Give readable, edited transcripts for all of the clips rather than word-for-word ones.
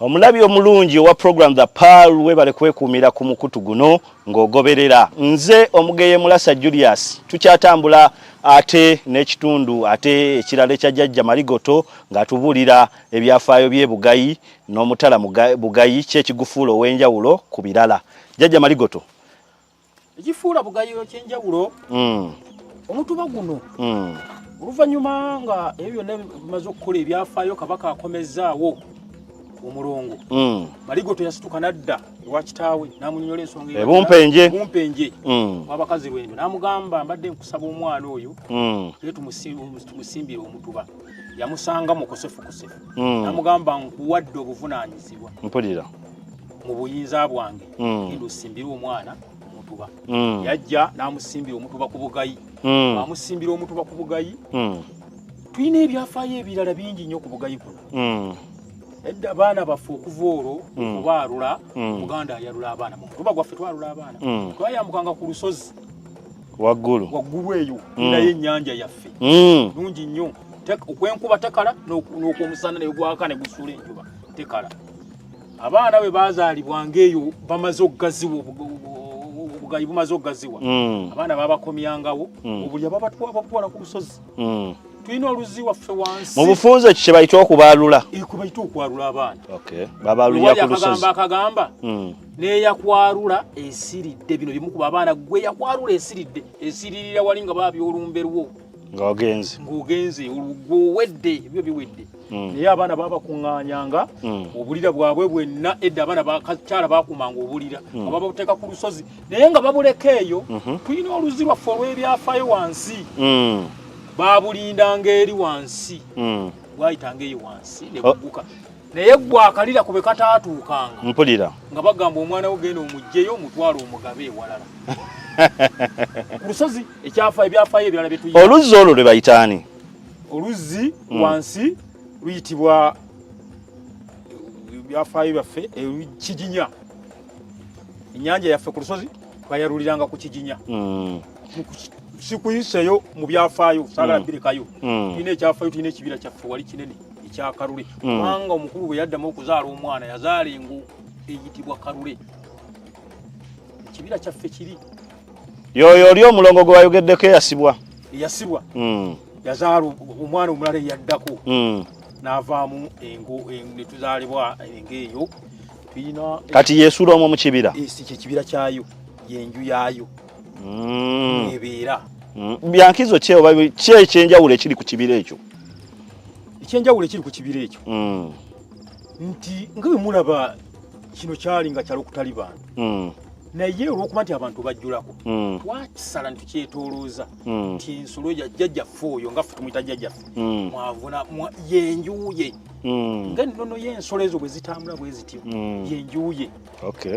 Omulabi omulungi owa program the Pearl webale kwekumira ku mukutu guno ng'ogoberera. Nze Omugeye Mulasa Julius tukyatambula ate n'ekitundu ate ekirala ekya Jjajja Maligoto ng'atubulira ebyafaayo by'e Buggayi n'omutala Buggayi ky'ekigufuula ow'enjawulo ku birala. Jjajja Maligoto. Ekifuula Buggayi ky'enjawulo omutuba guno oluvannyuma nga ebyo byonna bimaze okukola ebyafaayo kabaka akomezzaawo omulongo Maligoto yasituka nadda ewa kitaawe n'amunyonyola ensonga ebumpenje w'abakazi lwendo n'amugamba mbadde nkusaba omwana oyo ye tumusimbire omutuba yamusanga mukosefu n'amugamba nkuwadde obuvunaanyizibwa mpulira mu buyinza bwange genda osimbire omwana omutuba yajja n'amusimbira omutuba ku Buggayi amusimbira omutuba ku Buggayi tulina ebyafaayo ebirala bingi nnyo ku Buggayi kuno edda abaana baffe okuva olwo okubaalula Muganda ayalula abaana mu mutuba gwaffe twalula abaana twayambukanga ku lusozi waggulu eyo naye ennyanja yaffe nungi nnyo okwenkuba tekala n'okwomusana ne gwaka ne gusuula enjuba tekala abaana bwe baazaalibwanga eyo bamaze okugaziwa Buggayi bumaze okugaziwa abaana babakomyangawo obulya babatwala ku lusozi tulina oluzi waffe wansi mu bufunze kye bayita okubaalula bayita okwalula abaana babaalulira ku lusozi akagamba neyakwalula esiridde bino bimu kuba abaana gwe yakwalula esiririra wali nga babyolumberwo ng'ogenze olugowedde ebyo biwedde naye abaana babakuŋŋaanyanga obulira bwabwe bwenna edda abaana bakakyala bakumanga obulira nga babuteeka ku lusozi naye nga babuleka eyo tulina oluzi lwaffe olw'ebyafaayo wansi babulindanga eri wansi bwayitanga eyo wansi ne bugguka naye gwakalira kube kataatuukanga mpulira nga bagamba omwana wo genda omugjeyo omutwala omugabe ewalala ku lusozi ebyafaayo ebirala byetuyi oluzzi olwo lwe bayitaani oluzzi wansi luyitibwa ebyafaayo byaffe Kijinya ennyanja yaffe ku lusozi bayaluliranga ku Kijinya sikuyiseyo mu byafaayo saagala birekayo tulina ekyafaayo tulina ekibira kyaffe wali kinene ekya Kalule kubanga omukulu bwe yaddamu okuzaala omwana yazaala engo eyitibwa Kalule ekibira kyaffe kiri yoyo oli omulongo gwe wayogeddeko eyasibwa yazaala omwana omulala eyaddako n'avaamu engo ne tuzaalibwa engo eyo tulina kati yeesula omwo mu kibira kyekibira kyayo yenju yaayo ebeera byankizo kye oba kye ekyenjawulo ekiri ku kibira ekyo ekyenjawulo ekiri ku kibira ekyo nti nga bwe mulaba kino kyali nga kyalo okutali bantu naye olw'okuba nti abantu bajjulako twakisala ne tukyetoolooza nti ensolo jjajjaffe oyo nga ffe tumuyita jjajjaffe mwavuna yenjuye ng'ennono y'ensolo ezo bwe zitambula bwe zityo yenjuye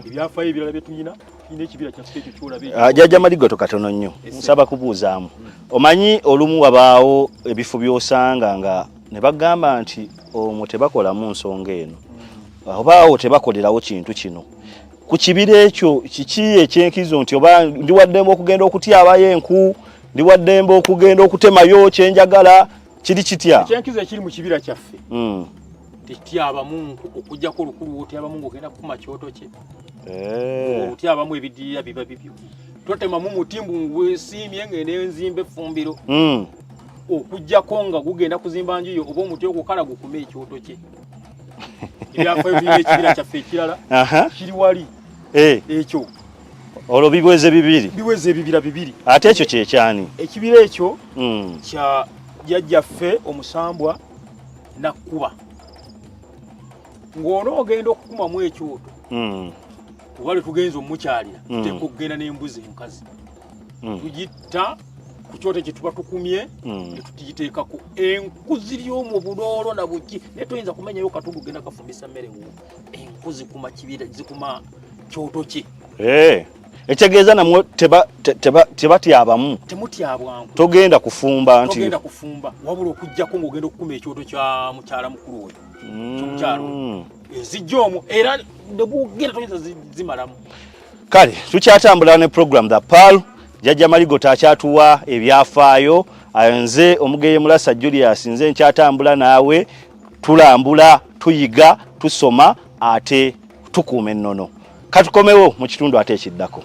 ebyafaayo ebirala bye tulina ekibira kyaffe ekyo kyolaba Jjajja Maligoto katono nnyo nsaba kubuuzaamu omanyi olumu wabaawo ebifo by'osanga nga ne bagamba nti omwo tebakolamu nsonga eno obaawo tebakolerawo kintu kino ku kibira ekyo kiki ekyenkizo nti oba ndiwaddemba okugenda okutyabayo enku ndiwaddemba okugenda okutemayo kyenjagala kiri kitya ekyenkizo ekiri mu kibira kyaffe tetyabamu okujjako olukulu otyabamu ng'ogenda kukuma kyoto kye otyabamu ebidirira biba bibyo totemamu mutimbu ngwesiimye ng'enda enzimba effumbiro okujjako nga gugenda kuzimba njuyo oba omuti ogukala gukume ekyoto kye ebyafaayo birina ekibira kyaffe ekirala kiri wali ekyo olwo biweze ebibira bibiri ate ekyo kyekyani ekibira ekyo kya jjajjaffe omusambwa Nakkuba ng'onoogenda okukumamu ekyoto tubale tugenze omukyalira tuteeka okugenda n'embuzi enkazi tugitta ku kyoto kye tuba tukumye ne tutugiteekako enku ziri omwo buloolo na buki naye toyinza kumenyayo katugu genda kafumbisa mmere wo enku zikuma kibira zikuma kyoto kye ekitegeeza namwe tebatyabamu temutyabwangu togenda kufumba wabula okujjako ng'ogenda okukuma ekyoto kya mukyala mukulu oyo kyomukyalo ezijja omwo era ne bwogenda toyinza zimalamu kale tukyatambula ne program the Pearl Jjajja Maligoto akyatuwa ebyafaayo nze Omugeye Mulasa Julius nze nkyatambula naawe tulambula tuyiga tusoma ate tukuume ennono. Katukomewo mu kitundu ate ekiddako.